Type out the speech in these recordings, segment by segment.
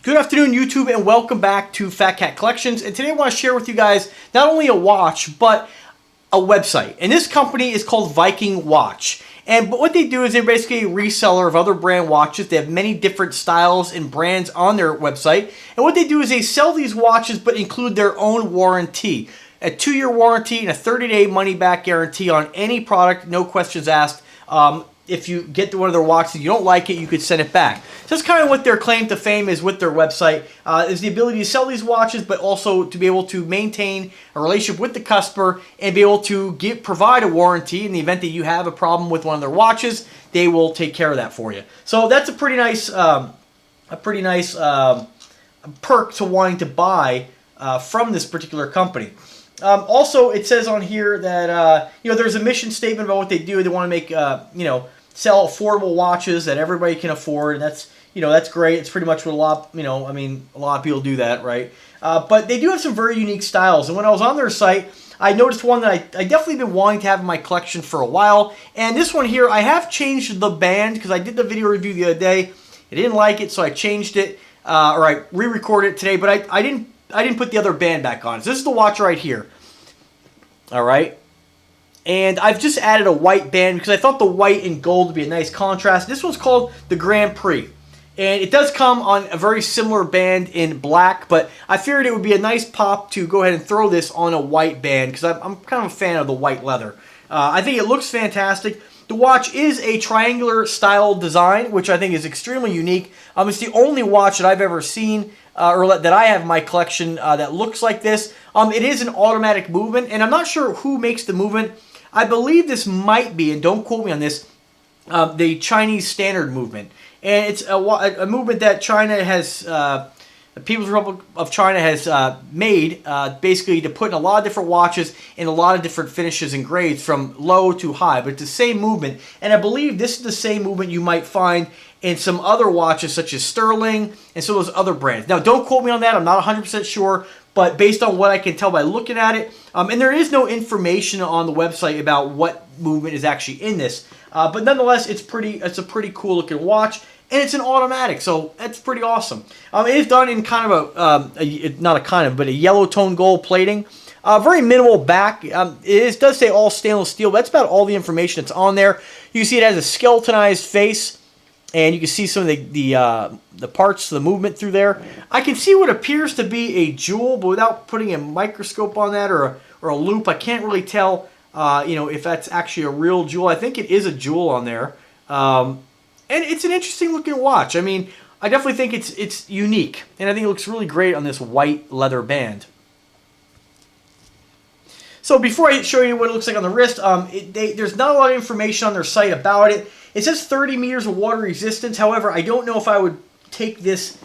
Good afternoon, YouTube, and welcome back to Fat Cat Collections. And today I want to share with you guys not only a watch, but a website. And this company is called Viking Watch. But what they do is they're basically a reseller of other brand watches. They have many different styles and brands on their website. And what they do is they sell these watches but include their own warranty. A 2-year warranty and a 30-day money-back guarantee on any product, no questions asked. If you get to one of their watches and you don't like it, you could send it back. So that's kind of what their claim to fame is with their website, is the ability to sell these watches, but also to be able to maintain a relationship with the customer and be able to provide a warranty in the event that you have a problem with one of their watches. They will take care of that for you. So that's a pretty nice, perk to wanting to buy from this particular company. Also, it says on here that there's a mission statement about what they do. They want to make sell affordable watches that everybody can afford, and that's great. It's pretty much what a lot of people do that, right? But they do have some very unique styles. And when I was on their site, I noticed one that I definitely been wanting to have in my collection for a while. And this one here, I have changed the band because I did the video review the other day. I didn't like it, so I changed it, or I re-recorded it today. But I didn't put the other band back on. So this is the watch right here. All right. And I've just added a white band because I thought the white and gold would be a nice contrast. This one's called the Grand Prix. And it does come on a very similar band in black, but I figured it would be a nice pop to go ahead and throw this on a white band because I'm kind of a fan of the white leather. I think it looks fantastic. The watch is a triangular style design, which I think is extremely unique. It's the only watch that I've ever seen or that I have in my collection that looks like this. It is an automatic movement, and I'm not sure who makes the movement. I believe this might be, and don't quote me on this, the Chinese Standard Movement. And it's a movement that China has, the People's Republic of China has made basically to put in a lot of different watches in a lot of different finishes and grades from low to high. But it's the same movement. And I believe this is the same movement you might find in some other watches such as Sterling and some of those other brands. Now, don't quote me on that. I'm not 100% sure. But based on what I can tell by looking at it, and there is no information on the website about what movement is actually in this. But nonetheless, it's a pretty cool looking watch. And it's an automatic, so that's pretty awesome. It is done in kind of a yellow tone gold plating. Very minimal back. It does say all stainless steel, but that's about all the information that's on there. You can see it has a skeletonized face, and you can see some of the parts, the movement through there. I can see what appears to be a jewel, but without putting a microscope on that or a loop, I can't really tell if that's actually a real jewel. I think it is a jewel on there. And it's an interesting looking watch. I mean, I definitely think it's unique. And I think it looks really great on this white leather band. So before I show you what it looks like on the wrist, there's not a lot of information on their site about it. It says 30 meters of water resistance. However, I don't know if I would take this,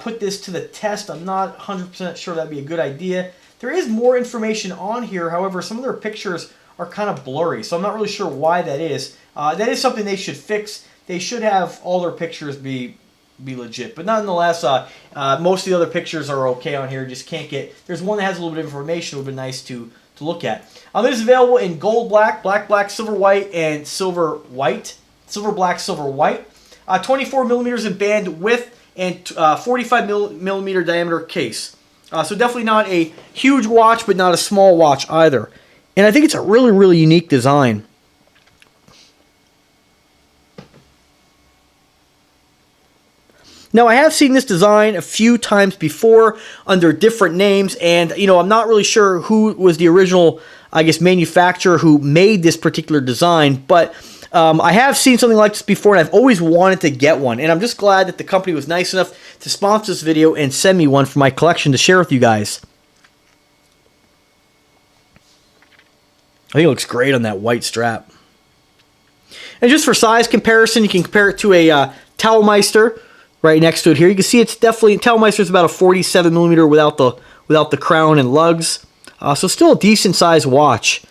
put this to the test. I'm not 100% sure that'd be a good idea. There is more information on here. However, some of their pictures are kind of blurry. So I'm not really sure why that is. That is something they should fix. They should have all their pictures be legit. But nonetheless, most of the other pictures are okay on here. Just can't get... There's one that has a little bit of information. It would be nice to look at. It is available in gold black, black, silver white, and silver white. Silver black, silver white. 24 millimeters in band width and 45 millimeter diameter case. So definitely not a huge watch, but not a small watch either. And I think it's a really, really unique design. Now, I have seen this design a few times before under different names, and, I'm not really sure who was the original, manufacturer who made this particular design, but I have seen something like this before, and I've always wanted to get one, and I'm just glad that the company was nice enough to sponsor this video and send me one for my collection to share with you guys. I think it looks great on that white strap. And just for size comparison, you can compare it to a Taumeister. Right next to it here, you can see it's definitely Taumeister is about a 47 millimeter without the crown and lugs, so still a decent sized watch.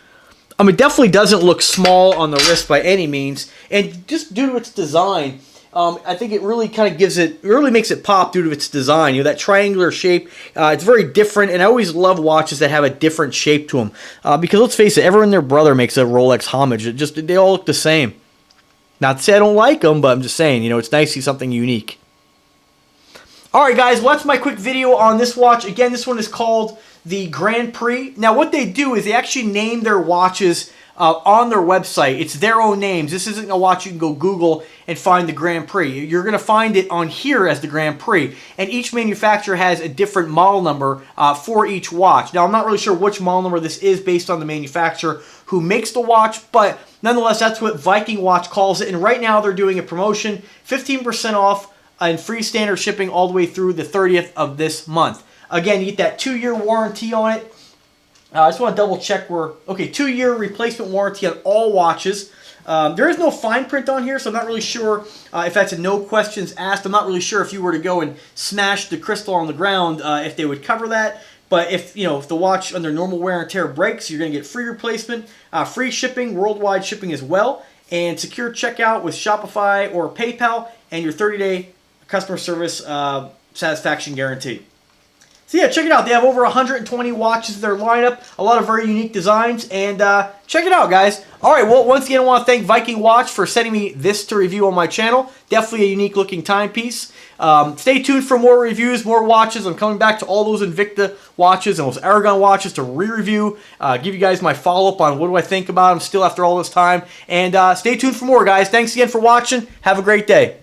It definitely doesn't look small on the wrist by any means, and just due to its design, I think it really kind of really makes it pop due to its design. That triangular shape, it's very different, and I always love watches that have a different shape to them, because let's face it, everyone and their brother makes a Rolex homage. They all look the same. Not to say I don't like them, but I'm just saying, it's nice to see something unique. Alright guys, well that's my quick video on this watch. Again, this one is called the Grand Prix. Now what they do is they actually name their watches on their website. It's their own names. This isn't a watch you can go Google and find the Grand Prix. You're going to find it on here as the Grand Prix. And each manufacturer has a different model number for each watch. Now I'm not really sure which model number this is based on the manufacturer who makes the watch, but nonetheless that's what Viking Watch calls it. And right now they're doing a promotion, 15% off and free standard shipping all the way through the 30th of this month. Again, you get that 2-year warranty on it. I just want to double check where, okay, 2-year replacement warranty on all watches. There is no fine print on here, so I'm not really sure if that's a no questions asked. I'm not really sure if you were to go and smash the crystal on the ground, if they would cover that. But if the watch under normal wear and tear breaks, you're going to get free replacement, free shipping, worldwide shipping as well, and secure checkout with Shopify or PayPal, and your 30-day customer service satisfaction guarantee. So yeah, check it out. They have over 120 watches in their lineup, a lot of very unique designs, and check it out, guys. All right, well, once again, I want to thank Viking Watch for sending me this to review on my channel. Definitely a unique-looking timepiece. Stay tuned for more reviews, more watches. I'm coming back to all those Invicta watches and those Aragon watches to re-review, give you guys my follow-up on what do I think about them still after all this time. And stay tuned for more, guys. Thanks again for watching. Have a great day.